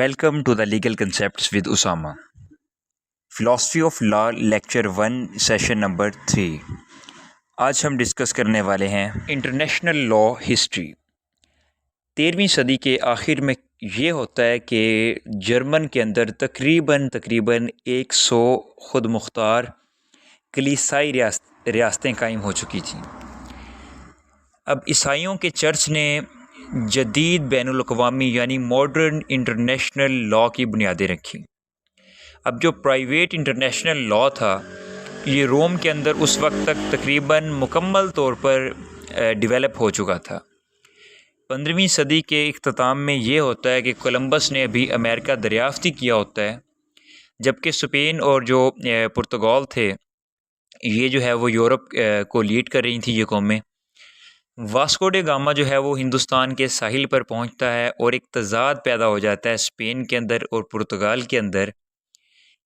Welcome to the Legal Concepts with Usama. Philosophy of Law Lecture 1 Session Number 3. آج ہم discuss کرنے والے ہیں انٹرنیشنل لا ہسٹری۔ 13ویں صدی کے آخر میں یہ ہوتا ہے کہ جرمن کے اندر تقریباً 100 خود مختار کلیسائی ریاستیں قائم ہو چکی تھیں۔ اب عیسائیوں کے چرچ نے جدید بین الاقوامی یعنی ماڈرن انٹرنیشنل لا کی بنیادیں رکھی۔ اب جو پرائیویٹ انٹرنیشنل لا تھا یہ روم کے اندر اس وقت تک تقریباً مکمل طور پر ڈیولپ ہو چکا تھا۔ 15ویں صدی کے اختتام میں یہ ہوتا ہے کہ کولمبس نے ابھی امریکہ دریافت ہی کیا ہوتا ہے، جبکہ اسپین اور جو پرتگال تھے یہ جو ہے وہ یورپ کو لیڈ کر رہی تھیں یہ قومیں۔ واسکو ڈے گاما جو ہے وہ ہندوستان کے ساحل پر پہنچتا ہے اور ایک تضاد پیدا ہو جاتا ہے اسپین کے اندر اور پرتگال کے اندر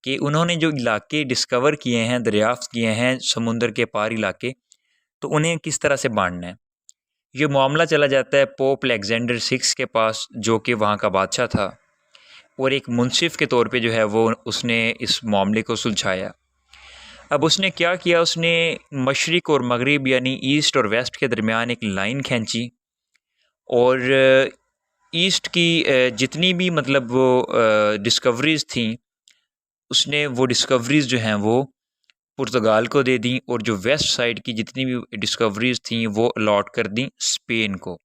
کہ انہوں نے جو علاقے ڈسکور کیے ہیں، دریافت کیے ہیں سمندر کے پار علاقے، تو انہیں کس طرح سے بانٹنا ہے۔ یہ معاملہ چلا جاتا ہے پوپ الیگزینڈر 6 کے پاس، جو کہ وہاں کا بادشاہ تھا، اور ایک منصف کے طور پہ جو ہے وہ اس نے اس معاملے کو سلجھایا۔ اب اس نے کیا کیا، اس نے مشرق اور مغرب یعنی ایسٹ اور ویسٹ کے درمیان ایک لائن کھینچی، اور ایسٹ کی جتنی بھی وہ ڈسکوریز تھیں اس نے وہ ڈسکوریز جو ہیں وہ پرتگال کو دے دیں، اور جو ویسٹ سائڈ کی جتنی بھی ڈسکوریز تھیں وہ الاٹ کر دیں اسپین کو۔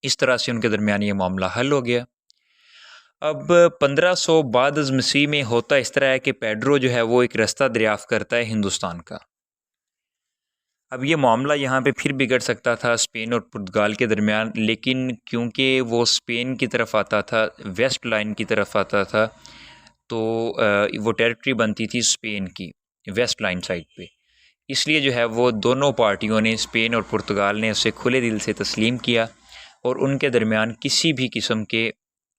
اس طرح سے ان کے درمیان یہ معاملہ حل ہو گیا۔ اب 1500 بعد از مسیح میں ہوتا اس طرح ہے کہ پیڈرو جو ہے وہ ایک رستہ دریافت کرتا ہے ہندوستان کا۔ اب یہ معاملہ یہاں پہ پھر بگڑ سکتا تھا اسپین اور پرتگال کے درمیان، لیکن کیونکہ وہ اسپین کی طرف آتا تھا، ویسٹ لائن کی طرف آتا تھا، تو وہ ٹیریٹری بنتی تھی اسپین کی ویسٹ لائن سائڈ پہ، اس لیے جو ہے وہ دونوں پارٹیوں نے، اسپین اور پرتگال نے اسے کھلے دل سے تسلیم کیا، اور ان کے درمیان کسی بھی قسم کے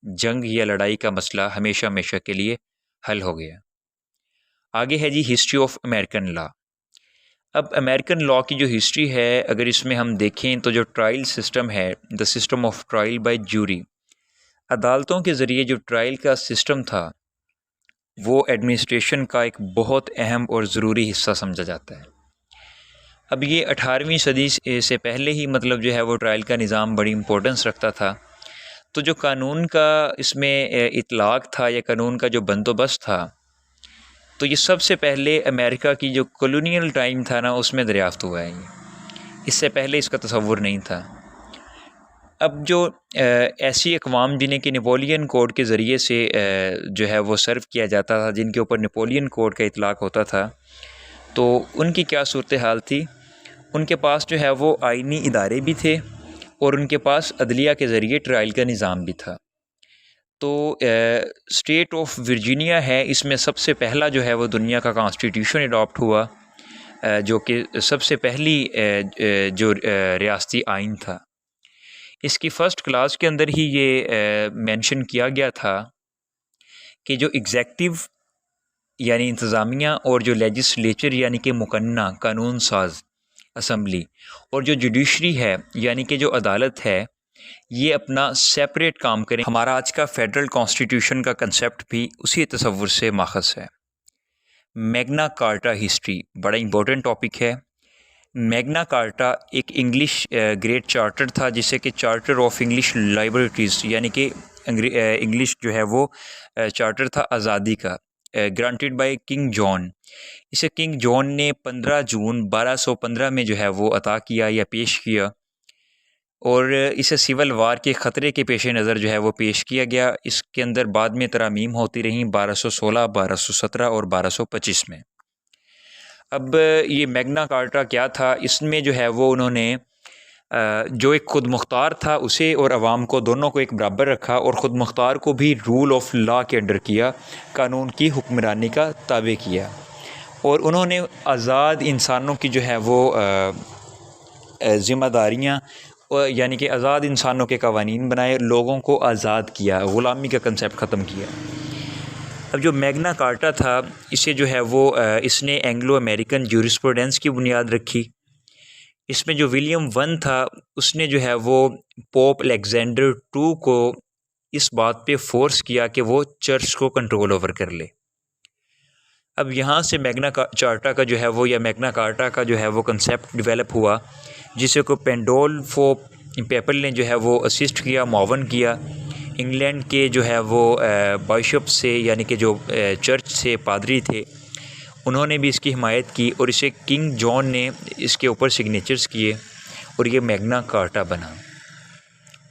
جنگ یا لڑائی کا مسئلہ ہمیشہ کے لیے حل ہو گیا۔ آگے ہے جی ہسٹری آف امریکن لا۔ اب امریکن لا کی جو ہسٹری ہے اگر اس میں ہم دیکھیں تو جو ٹرائل سسٹم ہے، the system of trial by jury, عدالتوں کے ذریعے جو ٹرائل کا سسٹم تھا وہ ایڈمنسٹریشن کا ایک بہت اہم اور ضروری حصہ سمجھا جاتا ہے۔ اب یہ 18ویں صدی سے پہلے ہی جو ہے وہ ٹرائل کا نظام بڑی امپورٹنس رکھتا تھا، تو جو قانون کا اس میں اطلاق تھا یا قانون کا جو بندوبست تھا، تو یہ سب سے پہلے امریکہ کی جو کولونیل ٹائم تھا نا اس میں دریافت ہوا ہے۔ اس سے پہلے اس کا تصور نہیں تھا۔ اب جو ایسی اقوام جنہیں کہ نیپولین کوڈ کے ذریعے سے جو ہے وہ سرو کیا جاتا تھا، جن کے اوپر نیپولین کوڈ کا اطلاق ہوتا تھا، تو ان کی کیا صورتحال تھی؟ ان کے پاس جو ہے وہ آئینی ادارے بھی تھے، اور ان کے پاس عدلیہ کے ذریعے ٹرائل کا نظام بھی تھا۔ تو اسٹیٹ آف ورجینیا ہے، اس میں سب سے پہلا جو ہے وہ دنیا کا کانسٹیٹیوشن اڈاپٹ ہوا، جو کہ سب سے پہلی جو ریاستی آئین تھا۔ اس کی فرسٹ کلاس کے اندر ہی یہ مینشن کیا گیا تھا کہ جو ایگزیکٹو یعنی انتظامیہ اور جو لیجسلیچر یعنی کہ مقننہ قانون ساز اسمبلی، اور جو جوڈیشری ہے یعنی کہ جو عدالت ہے، یہ اپنا سیپریٹ کام کریں۔ ہمارا آج کا فیڈرل کانسٹیٹیوشن کا کنسیپٹ بھی اسی تصور سے ماخذ ہے۔ میگنا کارٹا ہسٹری بڑا امپورٹنٹ ٹاپک ہے۔ میگنا کارٹا ایک انگلش گریٹ چارٹر تھا، جسے کہ چارٹر آف انگلش لائبرٹیز یعنی کہ انگلش جو ہے وہ چارٹر تھا آزادی کا، گرانٹیڈ بائی کنگ جان۔ اسے کنگ جان نے 15 جون 1215 میں جو ہے وہ عطا کیا یا پیش کیا، اور اسے سول وار کے خطرے کے پیش نظر جو ہے وہ پیش کیا گیا۔ اس کے اندر بعد میں ترامیم ہوتی رہیں 1216، 1217 اور 1225 میں۔ اب یہ میگنا کارٹا کیا تھا؟ اس میں جو ہے وہ انہوں نے جو ایک خود مختار تھا اسے اور عوام کو دونوں کو ایک برابر رکھا، اور خود مختار کو بھی رول آف لا کے انڈر کیا، قانون کی حکمرانی کا تابع کیا، اور انہوں نے آزاد انسانوں کی جو ہے وہ ذمہ داریاں یعنی کہ آزاد انسانوں کے قوانین بنائے، لوگوں کو آزاد کیا، غلامی کا کنسیپٹ ختم کیا۔ اب جو میگنا کارٹا تھا اسے جو ہے وہ اس نے اینگلو امریکن جورسپروڈنس کی بنیاد رکھی۔ اس میں جو ولیم ون تھا اس نے جو ہے وہ پوپ الیگزینڈر 2 کو اس بات پہ فورس کیا کہ وہ چرچ کو کنٹرول اوور کر لے۔ اب یہاں سے میگنا چارٹا کا جو ہے وہ یا میگنا کارٹا کا جو ہے وہ کنسیپٹ ڈیولپ ہوا، جسے کو پینڈولفو پیپل نے جو ہے وہ اسسٹ کیا، معاون کیا۔ انگلینڈ کے جو ہے وہ بائشپ سے، یعنی کہ جو چرچ سے پادری تھے، انہوں نے بھی اس کی حمایت کی، اور اسے کنگ جان نے اس کے اوپر سگنیچرز کیے، اور یہ میگنا کارٹا بنا۔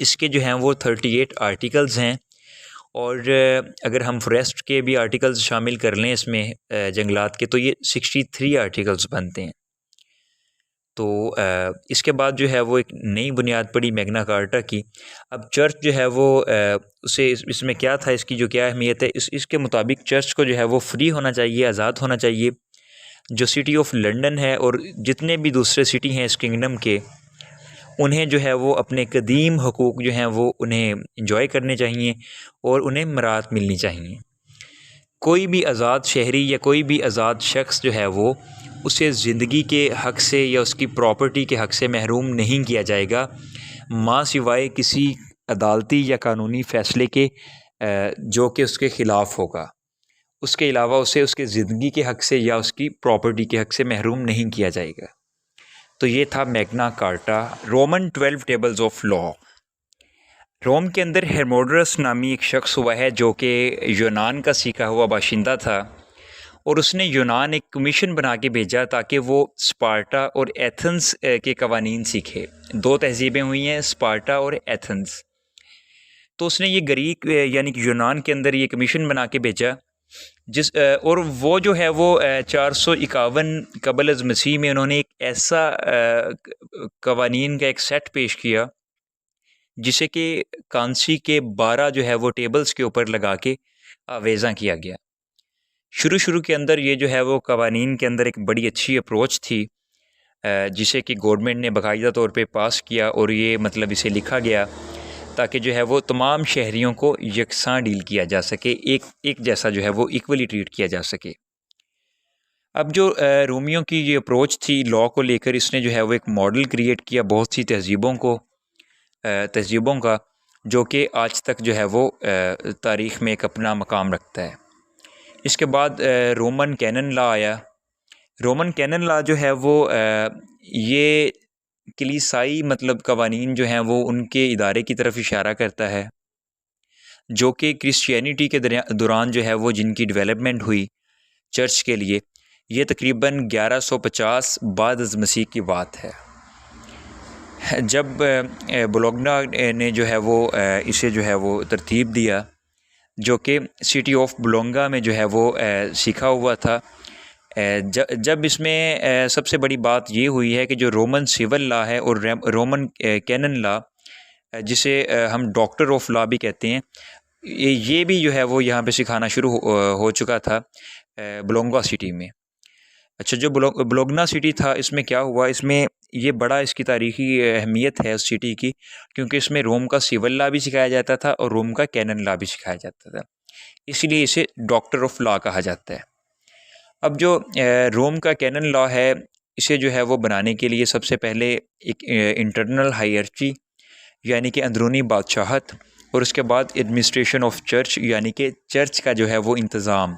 اس کے جو ہیں وہ 38 آرٹیکلز ہیں، اور اگر ہم فوریسٹ کے بھی آرٹیکلز شامل کر لیں اس میں جنگلات کے، تو یہ 63 آرٹیکلز بنتے ہیں۔ تو اس کے بعد جو ہے وہ ایک نئی بنیاد پڑی میگنا کارٹا کی۔ اب چرچ جو ہے وہ اسے اس میں کیا تھا، اس کی جو کیا اہمیت ہے، اس کے مطابق چرچ کو جو ہے وہ فری ہونا چاہیے، آزاد ہونا چاہیے۔ جو سٹی آف لنڈن ہے اور جتنے بھی دوسرے سٹی ہیں اس کنگڈم کے، انہیں جو ہے وہ اپنے قدیم حقوق جو ہیں وہ انہیں انجوائے کرنے چاہیے اور انہیں مراعات ملنی چاہیے۔ کوئی بھی آزاد شہری یا کوئی بھی آزاد شخص جو ہے وہ اسے زندگی کے حق سے یا اس کی پراپرٹی کے حق سے محروم نہیں کیا جائے گا، ماں سوائے کسی عدالتی یا قانونی فیصلے کے جو کہ اس کے خلاف ہوگا۔ اس کے علاوہ اسے اس کے زندگی کے حق سے یا اس کی پراپرٹی کے حق سے محروم نہیں کیا جائے گا۔ تو یہ تھا Magna Carta. Roman 12 tables of law. Rome کے اندر ہیرموڈرس نامی ایک شخص ہوا ہے جو کہ یونان کا سیکھا ہوا باشندہ تھا، اور اس نے یونان ایک کمیشن بنا کے بھیجا تاکہ وہ اسپارٹا اور ایتھنز کے قوانین سیکھے۔ 2 تہذیبیں ہوئی ہیں، اسپارٹا اور ایتھنز۔ تو اس نے یہ گریک یعنی کہ یونان کے اندر یہ کمیشن بنا کے بھیجا، اور وہ جو ہے وہ 451 قبل از مسیح میں انہوں نے ایک ایسا قوانین کا ایک سیٹ پیش کیا جسے کہ کانسی کے 12 جو ہے وہ ٹیبلز کے اوپر لگا کے آویزاں کیا گیا۔ شروع کے اندر یہ جو ہے وہ قوانین کے اندر ایک بڑی اچھی اپروچ تھی، جسے کہ گورنمنٹ نے باقاعدہ طور پہ پاس کیا، اور یہ مطلب اسے لکھا گیا تاکہ جو ہے وہ تمام شہریوں کو یکساں ڈیل کیا جا سکے، ایک جیسا جو ہے وہ ایکولی ٹریٹ کیا جا سکے۔ اب جو رومیوں کی یہ اپروچ تھی لاء کو لے کر، اس نے جو ہے وہ ایک ماڈل کریٹ کیا بہت سی تہذیبوں کا، جو کہ آج تک جو ہے وہ تاریخ میں ایک اپنا مقام رکھتا ہے۔ اس کے بعد رومن کینن لا آیا۔ رومن کینن لا جو ہے وہ یہ کلیسائی مطلب قوانین جو ہیں وہ ان کے ادارے کی طرف اشارہ کرتا ہے، جو کہ کرسچینٹی کے دوران جو ہے وہ جن کی ڈیولپمنٹ ہوئی چرچ کے لیے، یہ تقریباً 1150 بعد از مسیح کی بات ہے، جب بولوگنا نے جو ہے وہ اسے جو ہے وہ ترتیب دیا، جو کہ سٹی آف بولونگا میں جو ہے وہ سیکھا ہوا تھا۔ جب اس میں سب سے بڑی بات یہ ہوئی ہے کہ جو رومن سول لا ہے اور رومن کینن لا، جسے ہم ڈاکٹر آف لا بھی کہتے ہیں، یہ بھی جو ہے وہ یہاں پہ سکھانا شروع ہو چکا تھا بولونگا سٹی میں۔ اچھا، جو بولوگنا سٹی تھا، اس میں کیا ہوا، اس میں یہ بڑا اس کی تاریخی اہمیت ہے اس سٹی کی، کیونکہ اس میں روم کا سول لا بھی سکھایا جاتا تھا اور روم کا کینن لا بھی سکھایا جاتا تھا، اس لیے اسے ڈاکٹر آف لا کہا جاتا ہے۔ اب جو روم کا کینن لا ہے، اسے جو ہے وہ بنانے کے لیے سب سے پہلے ایک انٹرنل ہائرارکی یعنی کہ اندرونی بادشاہت، اور اس کے بعد ایڈمنسٹریشن آف چرچ یعنی کہ چرچ کا جو ہے وہ انتظام،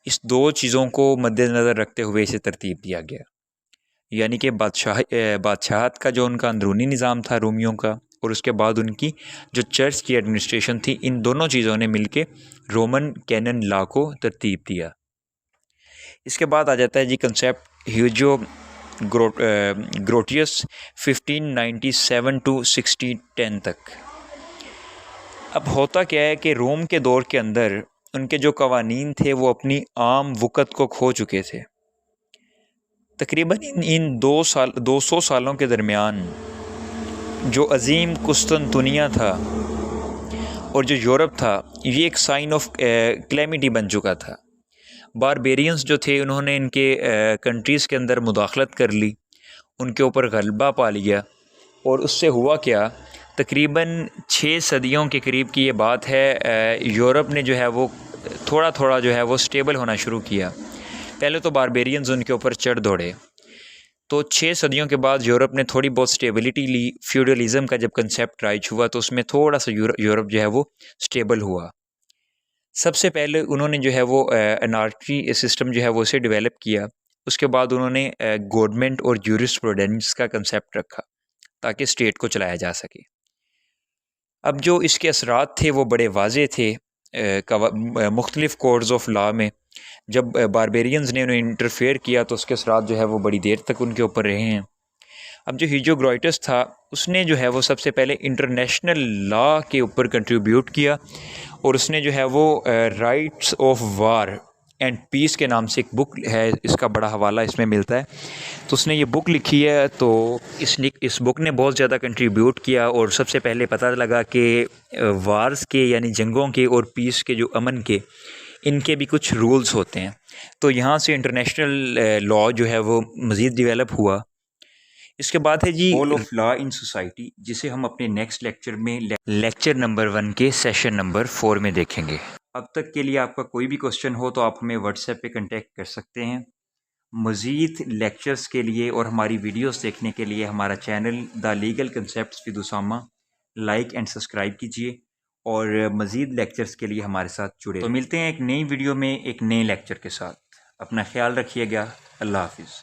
اس 2 چیزوں کو مد نظر رکھتے ہوئے اسے ترتیب دیا گیا، یعنی کہ بادشاہت کا جو ان کا اندرونی نظام تھا رومیوں کا، اور اس کے بعد ان کی جو چرچ کی ایڈمنسٹریشن تھی، ان دونوں چیزوں نے مل کے رومن کینن لا کو ترتیب دیا۔ اس کے بعد آ جاتا ہے جی کنسیپٹ ہیوجو گروٹیس 1597 to 1610 تک۔ اب ہوتا کیا ہے کہ روم کے دور کے اندر ان کے جو قوانین تھے وہ اپنی عام وقت کو کھو چکے تھے۔ تقریباً ان 200 سالوں کے درمیان جو عظیم قسطنطنیہ تھا اور جو یورپ تھا، یہ ایک سائن آف کلیمٹی بن چکا تھا۔ باربیرینز جو تھے، انہوں نے ان کے کنٹریز کے اندر مداخلت کر لی، ان کے اوپر غلبہ پا لیا، اور اس سے ہوا کیا، تقریباً 6 صدیوں کے قریب کی یہ بات ہے، یورپ نے جو ہے وہ تھوڑا جو ہے وہ سٹیبل ہونا شروع کیا۔ پہلے تو باربیرینز ان کے اوپر چڑھ دوڑے، تو 6 صدیوں کے بعد یورپ نے تھوڑی بہت سٹیبلٹی لی. فیوڈلزم کا جب کنسیپٹ رائج ہوا تو اس میں تھوڑا سا یورپ جو ہے وہ سٹیبل ہوا. سب سے پہلے انہوں نے جو ہے وہ انارکی سسٹم جو ہے وہ اسے ڈیولپ کیا. اس کے بعد انہوں نے گورنمنٹ اور جورسپروڈنس کا کنسیپٹ رکھا تاکہ اسٹیٹ کو چلایا جا سکے. اب جو اس کے اثرات تھے وہ بڑے واضح تھے. مختلف کوڈز آف لا میں جب باربیرینز نے انہیں انٹرفیئر کیا تو اس کے اثرات جو ہے وہ بڑی دیر تک ان کے اوپر رہے ہیں. اب جو ہیجو گرائٹس تھا اس نے جو ہے وہ سب سے پہلے انٹرنیشنل لا کے اوپر کنٹریبیوٹ کیا اور اس نے جو ہے وہ rights of war and peace کے نام سے ایک بک ہے, اس کا بڑا حوالہ اس میں ملتا ہے. تو اس نے یہ بک لکھی ہے. تو اس بک نے بہت زیادہ کنٹریبیوٹ کیا اور سب سے پہلے پتہ لگا کہ وارز کے یعنی جنگوں کے اور پیس کے جو امن کے ان کے بھی کچھ رولز ہوتے ہیں. تو یہاں سے انٹرنیشنل لا جو ہے وہ مزید ڈیولپ ہوا. اس کے بعد ہے جی rule of law in society, جسے ہم اپنے نیکسٹ لیکچر میں لیکچر نمبر 1 کے سیشن نمبر 4 میں دیکھیں گے. اب تک کے لیے آپ کا کوئی بھی کوسچن ہو تو آپ ہمیں واٹس ایپ پہ کنٹیکٹ کر سکتے ہیں. مزید لیکچرز کے لیے اور ہماری ویڈیوز دیکھنے کے لیے ہمارا channel the legal concepts with Osama like and subscribe کیجیے اور مزید لیکچرز کے لیے ہمارے ساتھ جڑے. تو ملتے ہیں ایک نئی ویڈیو میں ایک نئے لیکچر کے ساتھ. اپنا خیال رکھیے گا. اللہ حافظ.